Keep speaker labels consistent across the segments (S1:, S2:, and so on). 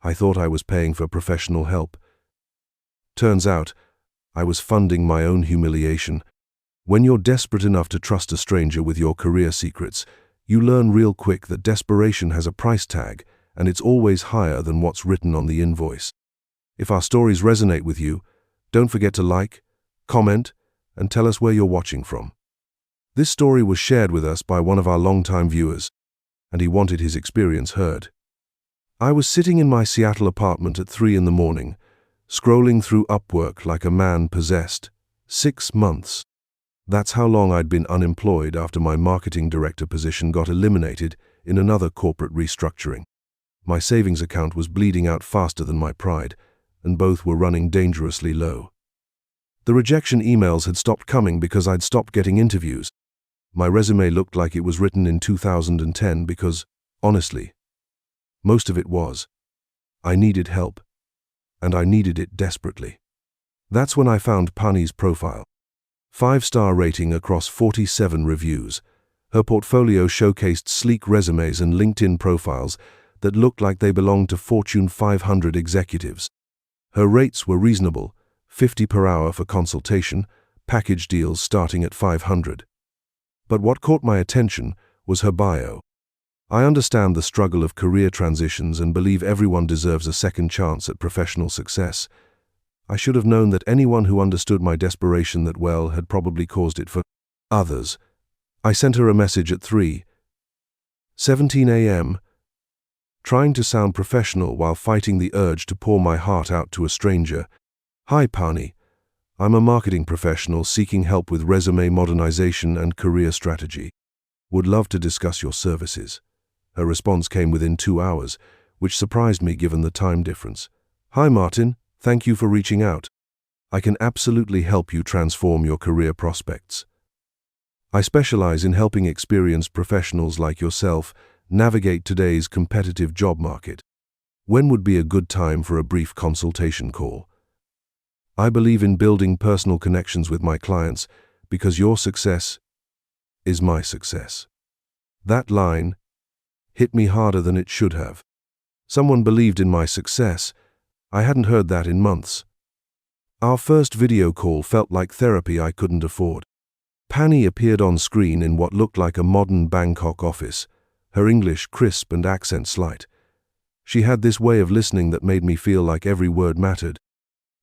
S1: I thought I was paying for professional help. Turns out, I was funding my own humiliation. When you're desperate enough to trust a stranger with your career secrets, you learn real quick that desperation has a price tag, and it's always higher than what's written on the invoice. If our stories resonate with you, don't forget to like, comment, and tell us where you're watching from. This story was shared with us by one of our longtime viewers, and he wanted his experience heard. I was sitting in my Seattle apartment at 3 in the morning, scrolling through Upwork like a man possessed. 6 months. That's how long I'd been unemployed after my marketing director position got eliminated in another corporate restructuring. My savings account was bleeding out faster than my pride, and both were running dangerously low. The rejection emails had stopped coming because I'd stopped getting interviews. My resume looked like it was written in 2010 because, honestly, most of it was. I needed help, and I needed it desperately. That's when I found Pani's profile. 5-star rating across 47 reviews. Her portfolio showcased sleek resumes and LinkedIn profiles that looked like they belonged to Fortune 500 executives. Her rates were reasonable, $50 per hour for consultation, package deals starting at $500. But what caught my attention was her bio. I understand the struggle of career transitions and believe everyone deserves a second chance at professional success. I should have known that anyone who understood my desperation that well had probably caused it for others. I sent her a message at 3:17 a.m., trying to sound professional while fighting the urge to pour my heart out to a stranger. Hi Pani, I'm a marketing professional seeking help with resume modernization and career strategy. Would love to discuss your services. Her response came within 2 hours, which surprised me given the time difference. Hi Martin, thank you for reaching out. I can absolutely help you transform your career prospects. I specialize in helping experienced professionals like yourself navigate today's competitive job market. When would be a good time for a brief consultation call? I believe in building personal connections with my clients because your success is my success. That line hit me harder than it should have. Someone believed in my success. I hadn't heard that in months. Our first video call felt like therapy I couldn't afford. Pani appeared on screen in what looked like a modern Bangkok office, her English crisp and accent slight. She had this way of listening that made me feel like every word mattered.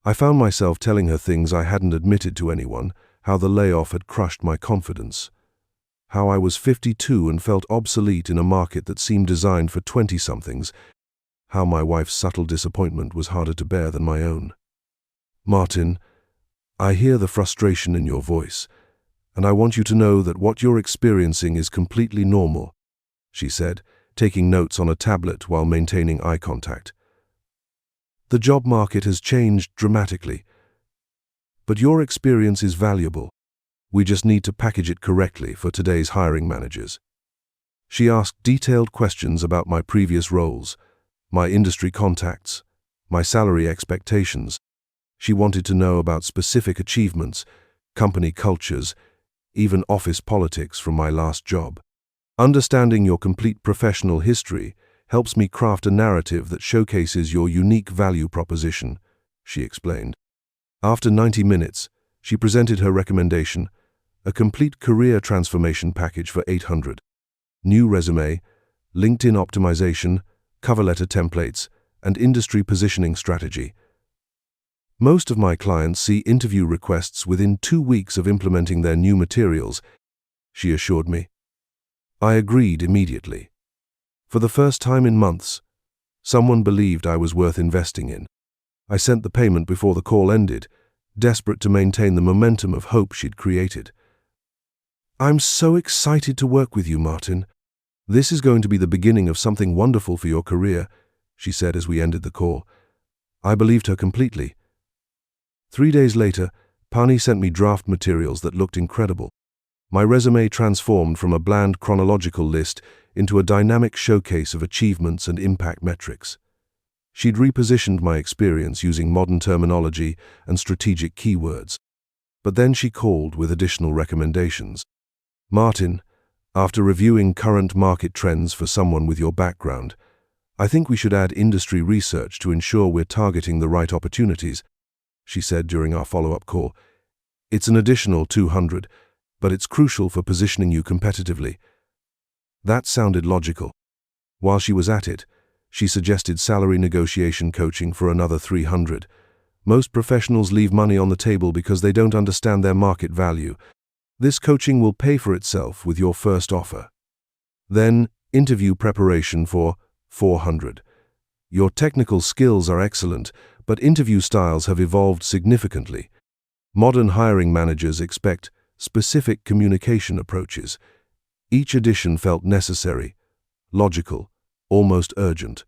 S1: I found myself telling her things I hadn't admitted to anyone, how the layoff had crushed my confidence, how I was 52 and felt obsolete in a market that seemed designed for 20-somethings, how my wife's subtle disappointment was harder to bear than my own. Martin, I hear the frustration in your voice, and I want you to know that what you're experiencing is completely normal, she said, taking notes on a tablet while maintaining eye contact. The job market has changed dramatically, but your experience is valuable. We just need to package it correctly for today's hiring managers. She asked detailed questions about my previous roles, my industry contacts, my salary expectations. She wanted to know about specific achievements, company cultures, even office politics from my last job. Understanding your complete professional history helps me craft a narrative that showcases your unique value proposition, she explained. After 90 minutes, she presented her recommendation, a complete career transformation package for $800. New resume, LinkedIn optimization, cover letter templates, and industry positioning strategy. Most of my clients see interview requests within 2 weeks of implementing their new materials, she assured me. I agreed immediately. For the first time in months, someone believed I was worth investing in. I sent the payment before the call ended, desperate to maintain the momentum of hope she'd created. I'm so excited to work with you, Martin. This is going to be the beginning of something wonderful for your career, she said as we ended the call. I believed her completely. 3 days later, Pani sent me draft materials that looked incredible. My resume transformed from a bland chronological list into a dynamic showcase of achievements and impact metrics. She'd repositioned my experience using modern terminology and strategic keywords. But then she called with additional recommendations. Martin, after reviewing current market trends for someone with your background, I think we should add industry research to ensure we're targeting the right opportunities, she said during our follow-up call. It's an additional 200, but it's crucial for positioning you competitively. That sounded logical. While she was at it, she suggested salary negotiation coaching for another 300. Most professionals leave money on the table because they don't understand their market value. This coaching will pay for itself with your first offer. Then, interview preparation for 400. Your technical skills are excellent, but interview styles have evolved significantly. Modern hiring managers expect specific communication approaches. Each edition felt necessary, logical, almost urgent.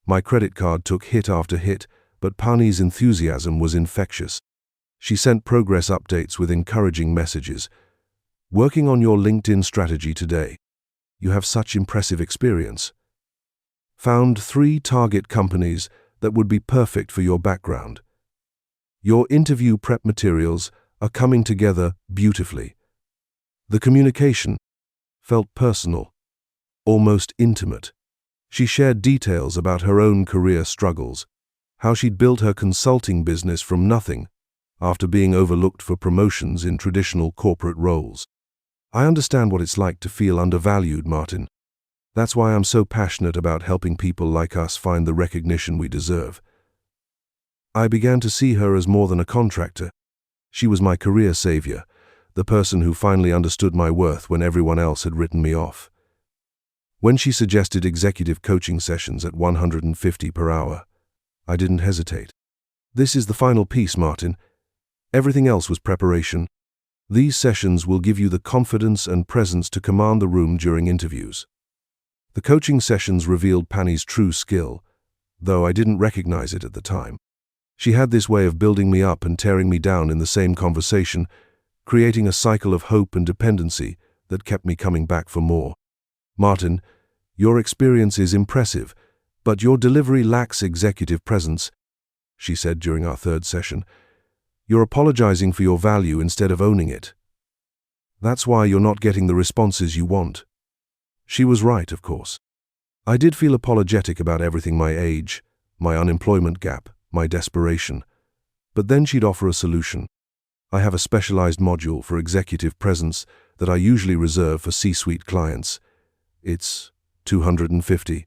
S1: My credit card took hit after hit, but Pani's enthusiasm was infectious. She sent progress updates with encouraging messages. Working on your LinkedIn strategy today. You have such impressive experience. Found 3 target companies that would be perfect for your background. Your interview prep materials are coming together beautifully. The communication felt personal, almost intimate. She shared details about her own career struggles, how she'd built her consulting business from nothing after being overlooked for promotions in traditional corporate roles. I understand what it's like to feel undervalued, Martin. That's why I'm so passionate about helping people like us find the recognition we deserve. I began to see her as more than a contractor. She was my career savior, the person who finally understood my worth when everyone else had written me off. When she suggested executive coaching sessions at $150 per hour, I didn't hesitate. This is the final piece, Martin. Everything else was preparation. These sessions will give you the confidence and presence to command the room during interviews. The coaching sessions revealed Pani's true skill, though I didn't recognize it at the time. She had this way of building me up and tearing me down in the same conversation, creating a cycle of hope and dependency that kept me coming back for more. Martin, your experience is impressive, but your delivery lacks executive presence, she said during our 3rd session. You're apologizing for your value instead of owning it. That's why you're not getting the responses you want. She was right, of course. I did feel apologetic about everything: my age, my unemployment gap, my desperation. But then she'd offer a solution. I have a specialized module for executive presence that I usually reserve for C-suite clients. It's $250,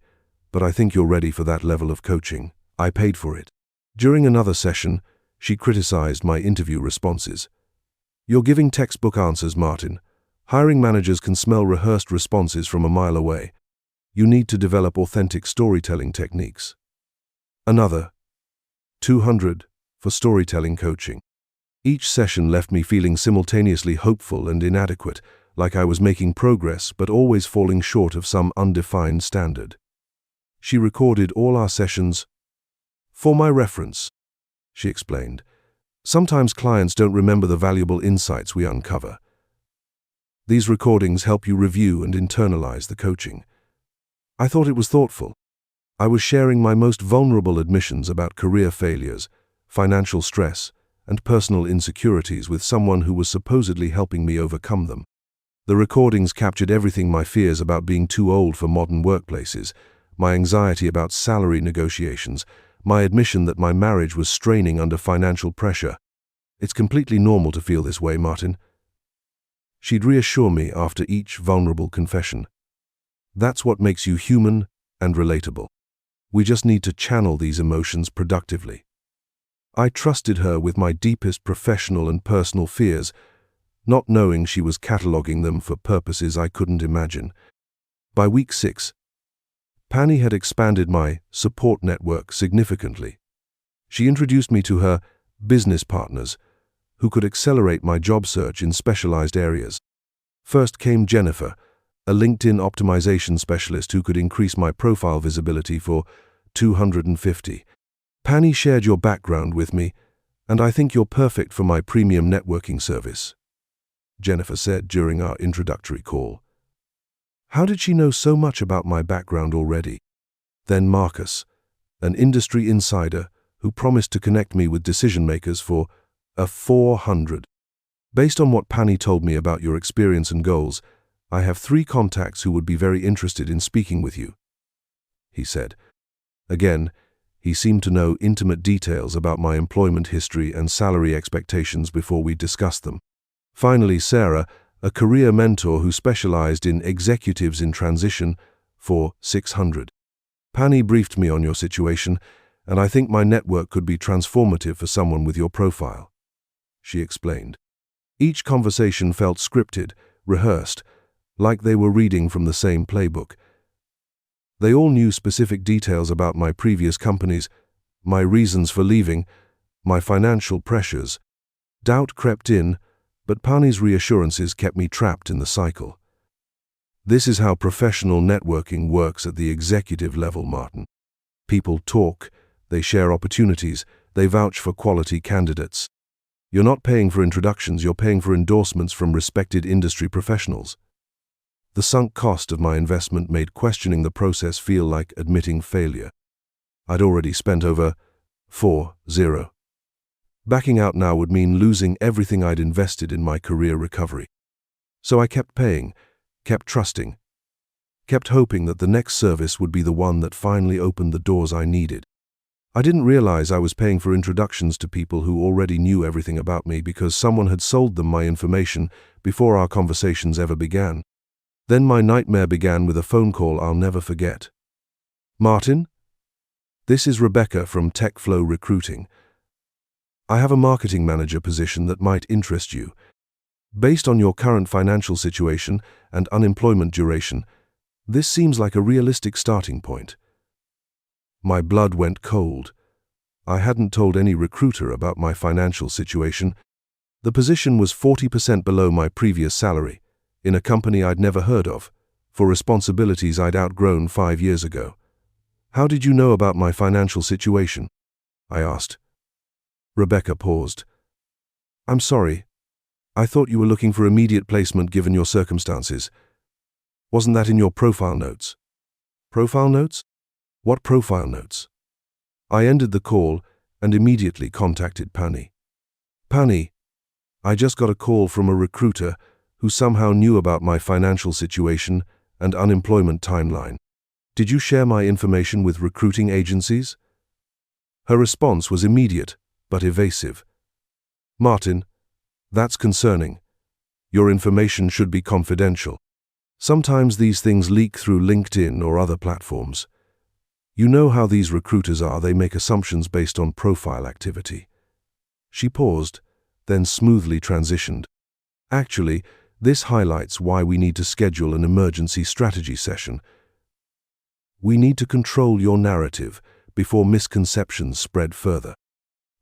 S1: but I think you're ready for that level of coaching. I paid for it. During another session, she criticized my interview responses. You're giving textbook answers, Martin. Hiring managers can smell rehearsed responses from a mile away. You need to develop authentic storytelling techniques. Another $200 for storytelling coaching. Each session left me feeling simultaneously hopeful and inadequate, like I was making progress but always falling short of some undefined standard. She recorded all our sessions for my reference, she explained. Sometimes clients don't remember the valuable insights we uncover. These recordings help you review and internalize the coaching. I thought it was thoughtful. I was sharing my most vulnerable admissions about career failures, financial stress, and personal insecurities with someone who was supposedly helping me overcome them. The recordings captured everything: my fears about being too old for modern workplaces, my anxiety about salary negotiations, my admission that my marriage was straining under financial pressure. It's completely normal to feel this way, Martin. She'd reassure me after each vulnerable confession. That's what makes you human and relatable. We just need to channel these emotions productively. I trusted her with my deepest professional and personal fears, not knowing she was cataloging them for purposes I couldn't imagine. By week 6, Pani had expanded my support network significantly. She introduced me to her business partners, who could accelerate my job search in specialized areas. First came Jennifer, a LinkedIn optimization specialist who could increase my profile visibility for $250. Pani shared your background with me, and I think you're perfect for my premium networking service, Jennifer said during our introductory call. How did she know so much about my background already? Then Marcus, an industry insider who promised to connect me with decision-makers for a $400. Based on what Pani told me about your experience and goals, I have 3 contacts who would be very interested in speaking with you, he said. Again, he seemed to know intimate details about my employment history and salary expectations before we discussed them. Finally, Sarah, a career mentor who specialized in executives in transition, for 600. Pani briefed me on your situation, and I think my network could be transformative for someone with your profile, she explained. Each conversation felt scripted, rehearsed, like they were reading from the same playbook. They all knew specific details about my previous companies, my reasons for leaving, my financial pressures. Doubt crept in, but Pani's reassurances kept me trapped in the cycle. This is how professional networking works at the executive level, Martin. People talk, they share opportunities, they vouch for quality candidates. You're not paying for introductions, you're paying for endorsements from respected industry professionals. The sunk cost of my investment made questioning the process feel like admitting failure. I'd already spent over 40. Backing out now would mean losing everything I'd invested in my career recovery. So I kept paying, kept trusting, kept hoping that the next service would be the one that finally opened the doors I needed. I didn't realize I was paying for introductions to people who already knew everything about me because someone had sold them my information before our conversations ever began. Then my nightmare began with a phone call I'll never forget. Martin? This is Rebecca from TechFlow Recruiting. I have a marketing manager position that might interest you. Based on your current financial situation and unemployment duration, this seems like a realistic starting point. My blood went cold. I hadn't told any recruiter about my financial situation. The position was 40% below my previous salary, in a company I'd never heard of, for responsibilities I'd outgrown 5 years ago. How did you know about my financial situation? I asked. Rebecca paused. I'm sorry. I thought you were looking for immediate placement given your circumstances. Wasn't that in your profile notes? Profile notes? What profile notes? I ended the call and immediately contacted Pani. Pani, I just got a call from a recruiter who somehow knew about my financial situation and unemployment timeline. Did you share my information with recruiting agencies? Her response was immediate, but evasive. Martin, that's concerning. Your information should be confidential. Sometimes these things leak through LinkedIn or other platforms. You know how these recruiters are, they make assumptions based on profile activity. She paused, then smoothly transitioned. Actually, this highlights why we need to schedule an emergency strategy session. We need to control your narrative before misconceptions spread further.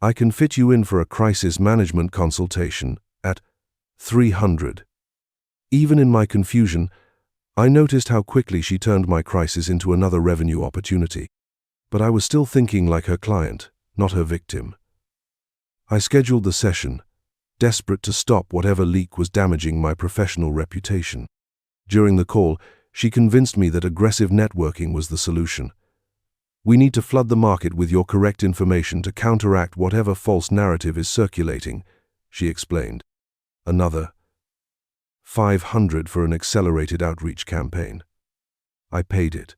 S1: I can fit you in for a crisis management consultation at 300. Even in my confusion, I noticed how quickly she turned my crisis into another revenue opportunity. But I was still thinking like her client, not her victim. I scheduled the session, desperate to stop whatever leak was damaging my professional reputation. During the call, she convinced me that aggressive networking was the solution. We need to flood the market with your correct information to counteract whatever false narrative is circulating, she explained. Another 500 for an accelerated outreach campaign. I paid it,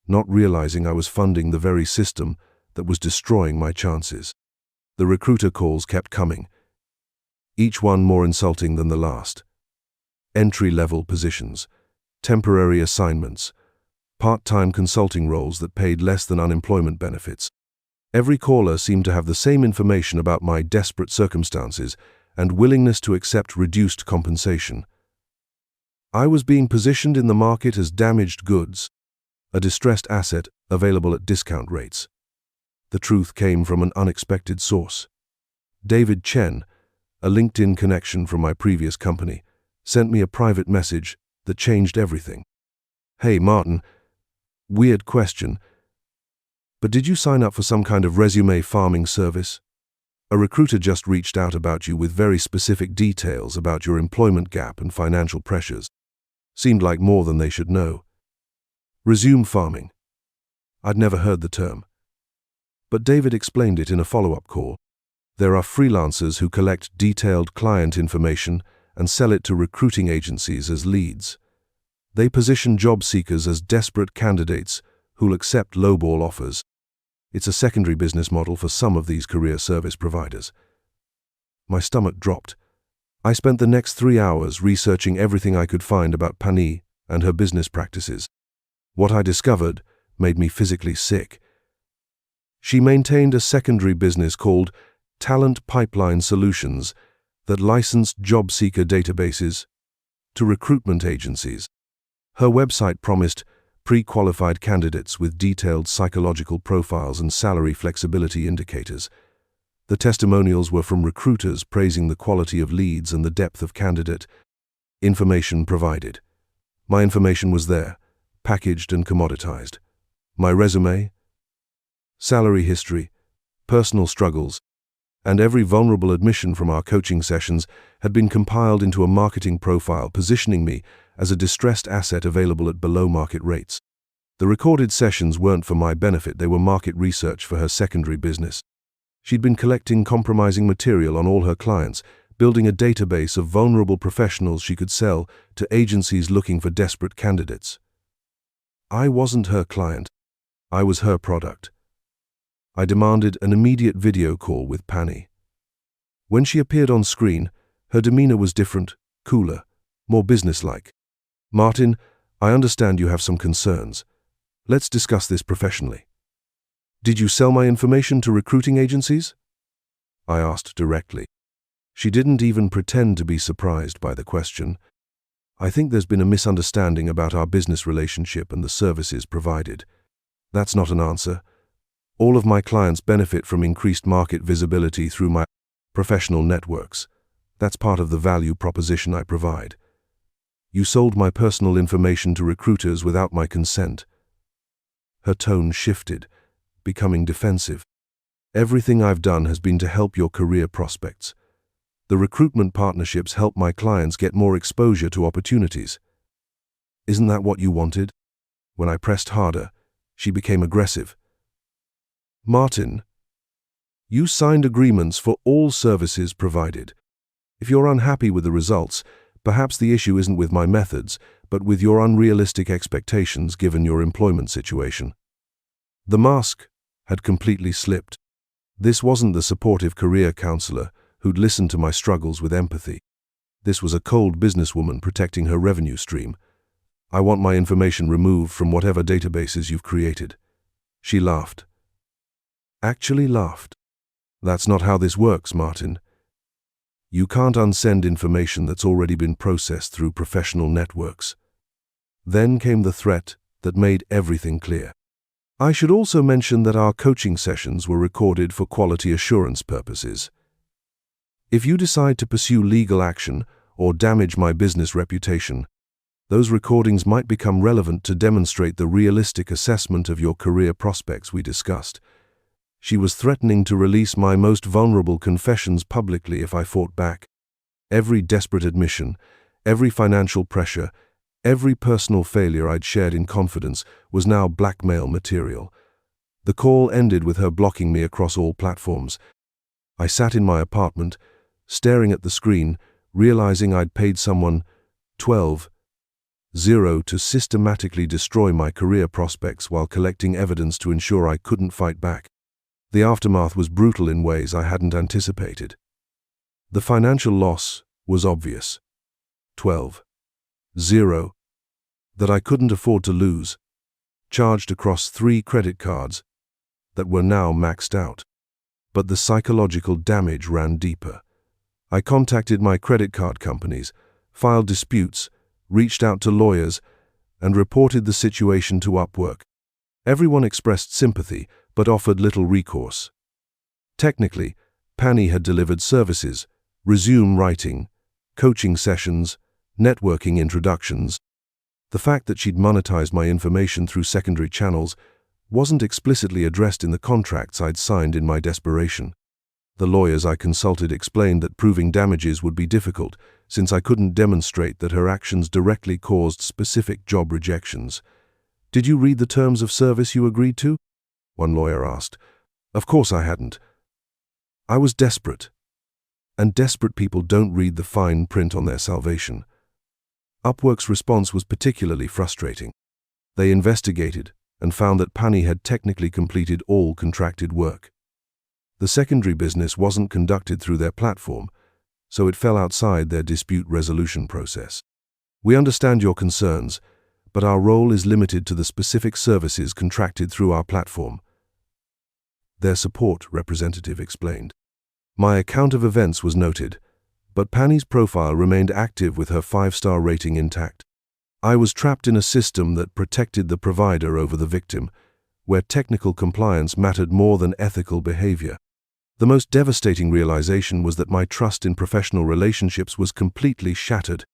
S1: not realizing I was funding the very system that was destroying my chances. The recruiter calls kept coming, each one more insulting than the last. Entry-level positions, temporary assignments, part-time consulting roles that paid less than unemployment benefits. Every caller seemed to have the same information about my desperate circumstances and willingness to accept reduced compensation. I was being positioned in the market as damaged goods, a distressed asset available at discount rates. The truth came from an unexpected source. David Chen, a LinkedIn connection from my previous company, sent me a private message that changed everything. Hey, Martin, weird question, but did you sign up for some kind of resume farming service? A recruiter just reached out about you with very specific details about your employment gap and financial pressures. Seemed like more than they should know. Resume farming. I'd never heard the term. But David explained it in a follow-up call. There are freelancers who collect detailed client information and sell it to recruiting agencies as leads. They position job seekers as desperate candidates who'll accept lowball offers. It's a secondary business model for some of these career service providers. My stomach dropped. I spent the next 3 hours researching everything I could find about Pani and her business practices. What I discovered made me physically sick. She maintained a secondary business called Talent Pipeline Solutions that licensed job seeker databases to recruitment agencies. Her website promised pre-qualified candidates with detailed psychological profiles and salary flexibility indicators. The testimonials were from recruiters praising the quality of leads and the depth of candidate information provided. My information was there, packaged and commoditized. My resume, salary history, personal struggles, and every vulnerable admission from our coaching sessions had been compiled into a marketing profile positioning me as a distressed asset available at below-market rates. The recorded sessions weren't for my benefit, they were market research for her secondary business. She'd been collecting compromising material on all her clients, building a database of vulnerable professionals she could sell to agencies looking for desperate candidates. I wasn't her client. I was her product. I demanded an immediate video call with Pani. When she appeared on screen, her demeanor was different, cooler, more businesslike. "Martin, I understand you have some concerns. Let's discuss this professionally. Did you sell my information to recruiting agencies?" I asked directly. She didn't even pretend to be surprised by the question. "I think there's been a misunderstanding about our business relationship and the services provided." "That's not an answer. All of my clients benefit from increased market visibility through my professional networks. That's part of the value proposition I provide. You sold my personal information to recruiters without my consent." Her tone shifted, becoming defensive. "Everything I've done has been to help your career prospects. The recruitment partnerships help my clients get more exposure to opportunities. Isn't that what you wanted?" When I pressed harder, she became aggressive. "Martin, you signed agreements for all services provided. If you're unhappy with the results, perhaps the issue isn't with my methods, but with your unrealistic expectations given your employment situation." The mask had completely slipped. This wasn't the supportive career counselor who'd listened to my struggles with empathy. This was a cold businesswoman protecting her revenue stream. "I want my information removed from whatever databases you've created." She laughed. Actually laughed. "That's not how this works, Martin. You can't unsend information that's already been processed through professional networks." Then came the threat that made everything clear. "I should also mention that our coaching sessions were recorded for quality assurance purposes. If you decide to pursue legal action or damage my business reputation, those recordings might become relevant to demonstrate the realistic assessment of your career prospects we discussed." She was threatening to release my most vulnerable confessions publicly if I fought back. Every desperate admission, every financial pressure, every personal failure I'd shared in confidence was now blackmail material. The call ended with her blocking me across all platforms. I sat in my apartment, staring at the screen, realizing I'd paid someone $12,000 to systematically destroy my career prospects while collecting evidence to ensure I couldn't fight back. The aftermath was brutal in ways I hadn't anticipated. The financial loss was obvious. $12,000 that I couldn't afford to lose, charged across 3 credit cards that were now maxed out. But the psychological damage ran deeper. I contacted my credit card companies, filed disputes, reached out to lawyers, and reported the situation to Upwork. Everyone expressed sympathy, but offered little recourse. Technically, Pani had delivered services, resume writing, coaching sessions, networking introductions. The fact that she'd monetized my information through secondary channels wasn't explicitly addressed in the contracts I'd signed in my desperation. The lawyers I consulted explained that proving damages would be difficult, since I couldn't demonstrate that her actions directly caused specific job rejections. "Did you read the terms of service you agreed to?" one lawyer asked. Of course I hadn't. I was desperate, and desperate people don't read the fine print on their salvation. Upwork's response was particularly frustrating. They investigated, and found that Pani had technically completed all contracted work. The secondary business wasn't conducted through their platform, so it fell outside their dispute resolution process. We understand your concerns, but our role is limited to the specific services contracted through our platform, their support representative explained. My account of events was noted, but Pani's profile remained active with her 5-star rating intact. I was trapped in a system that protected the provider over the victim, where technical compliance mattered more than ethical behavior. The most devastating realization was that my trust in professional relationships was completely shattered.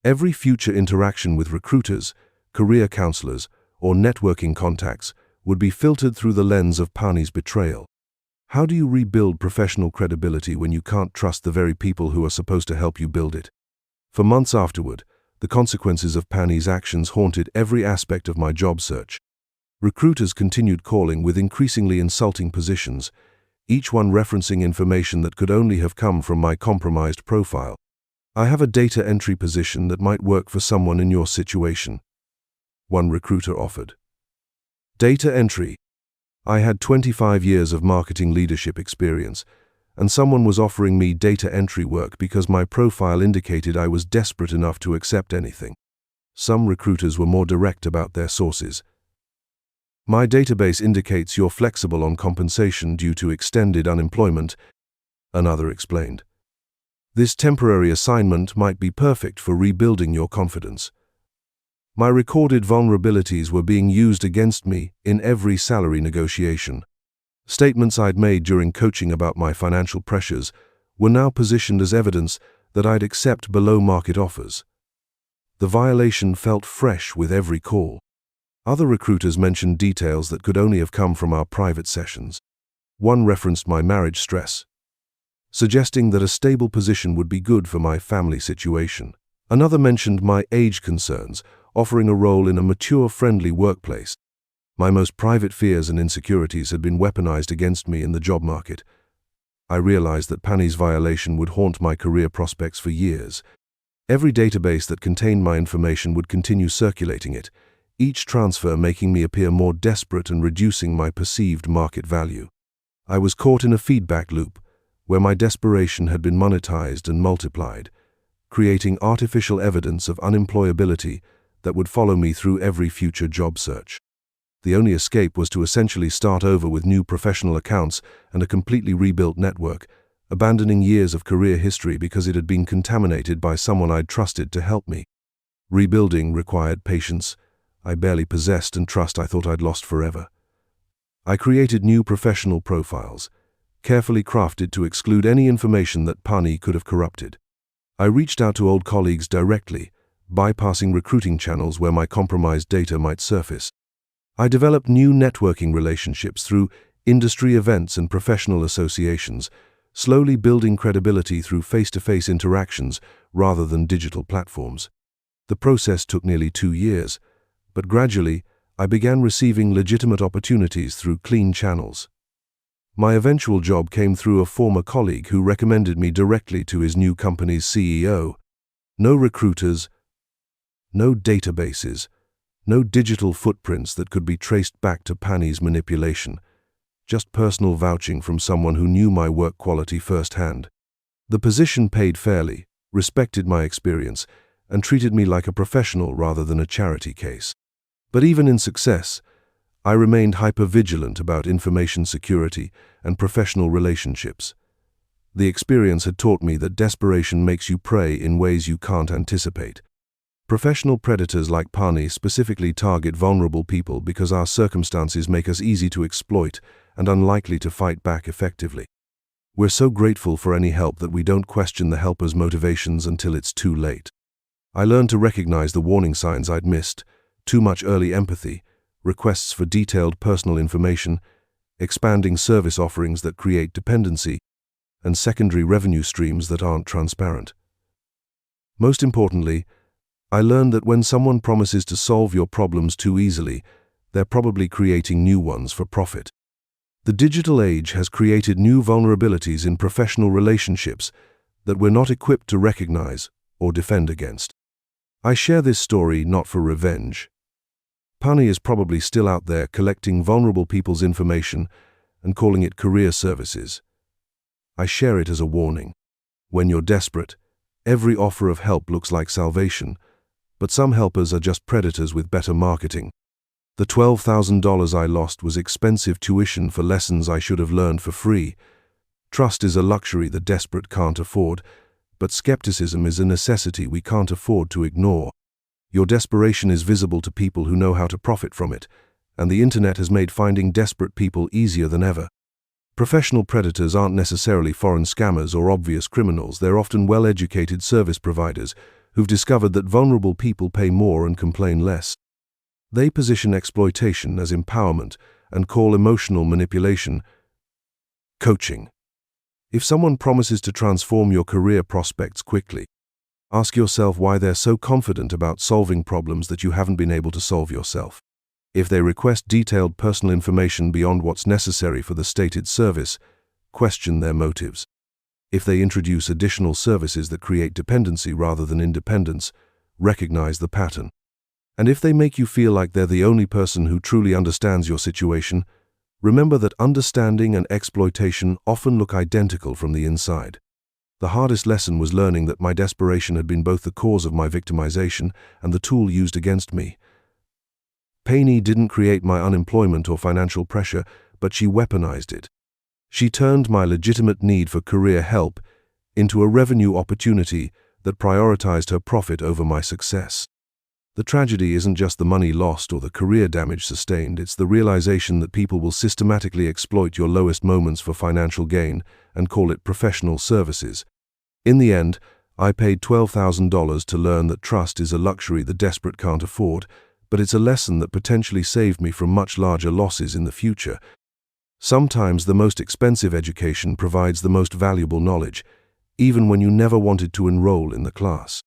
S1: Every future interaction with recruiters, career counselors, or networking contacts would be filtered through the lens of Pani's betrayal. How do you rebuild professional credibility when you can't trust the very people who are supposed to help you build it? For months afterward, the consequences of Pani's actions haunted every aspect of my job search. Recruiters continued calling with increasingly insulting positions, each one referencing information that could only have come from my compromised profile. I have a data entry position that might work for someone in your situation, one recruiter offered. Data entry. I had 25 years of marketing leadership experience, and someone was offering me data entry work because my profile indicated I was desperate enough to accept anything. Some recruiters were more direct about their sources. My database indicates you're flexible on compensation due to extended unemployment, another explained. This temporary assignment might be perfect for rebuilding your confidence. My recorded vulnerabilities were being used against me in every salary negotiation. Statements I'd made during coaching about my financial pressures were now positioned as evidence that I'd accept below-market offers. The violation felt fresh with every call. Other recruiters mentioned details that could only have come from our private sessions. One referenced my marriage stress, suggesting that a stable position would be good for my family situation. Another mentioned my age concerns, offering a role in a mature, friendly workplace. My most private fears and insecurities had been weaponized against me in the job market. I realized that Pani's violation would haunt my career prospects for years. Every database that contained my information would continue circulating it, each transfer making me appear more desperate and reducing my perceived market value. I was caught in a feedback loop, where my desperation had been monetized and multiplied, creating artificial evidence of unemployability that would follow me through every future job search. The only escape was to essentially start over with new professional accounts and a completely rebuilt network, abandoning years of career history because it had been contaminated by someone I'd trusted to help me. Rebuilding required patience I barely possessed and trust I thought I'd lost forever. I created new professional profiles, carefully crafted to exclude any information that Pani could have corrupted. I reached out to old colleagues directly, bypassing recruiting channels where my compromised data might surface. I developed new networking relationships through industry events and professional associations, slowly building credibility through face-to-face interactions rather than digital platforms. The process took nearly 2 years, but gradually I began receiving legitimate opportunities through clean channels. My eventual job came through a former colleague who recommended me directly to his new company's CEO. No recruiters, no databases, no digital footprints that could be traced back to Pani's manipulation, just personal vouching from someone who knew my work quality firsthand. The position paid fairly, respected my experience, and treated me like a professional rather than a charity case. But even in success, I remained hyper-vigilant about information security and professional relationships. The experience had taught me that desperation makes you prey in ways you can't anticipate. Professional predators like Pani specifically target vulnerable people because our circumstances make us easy to exploit and unlikely to fight back effectively. We're so grateful for any help that we don't question the helper's motivations until it's too late. I learned to recognize the warning signs I'd missed: too much early empathy, requests for detailed personal information, expanding service offerings that create dependency, and secondary revenue streams that aren't transparent. Most importantly, I learned that when someone promises to solve your problems too easily, they're probably creating new ones for profit. The digital age has created new vulnerabilities in professional relationships that we're not equipped to recognize or defend against. I share this story not for revenge, Pani is probably still out there collecting vulnerable people's information and calling it career services. I share it as a warning. When you're desperate, every offer of help looks like salvation, but some helpers are just predators with better marketing. The $12,000 I lost was expensive tuition for lessons I should have learned for free. Trust is a luxury the desperate can't afford, but skepticism is a necessity we can't afford to ignore. Your desperation is visible to people who know how to profit from it, and the internet has made finding desperate people easier than ever. Professional predators aren't necessarily foreign scammers or obvious criminals. They're often well-educated service providers who've discovered that vulnerable people pay more and complain less. They position exploitation as empowerment and call emotional manipulation coaching. If someone promises to transform your career prospects quickly, ask yourself why they're so confident about solving problems that you haven't been able to solve yourself. If they request detailed personal information beyond what's necessary for the stated service, question their motives. If they introduce additional services that create dependency rather than independence, recognize the pattern. And if they make you feel like they're the only person who truly understands your situation, remember that understanding and exploitation often look identical from the inside. The hardest lesson was learning that my desperation had been both the cause of my victimization and the tool used against me. Pani didn't create my unemployment or financial pressure, but she weaponized it. She turned my legitimate need for career help into a revenue opportunity that prioritized her profit over my success. The tragedy isn't just the money lost or the career damage sustained, it's the realization that people will systematically exploit your lowest moments for financial gain and call it professional services. In the end, I paid $12,000 to learn that trust is a luxury the desperate can't afford, but it's a lesson that potentially saved me from much larger losses in the future. Sometimes the most expensive education provides the most valuable knowledge, even when you never wanted to enroll in the class.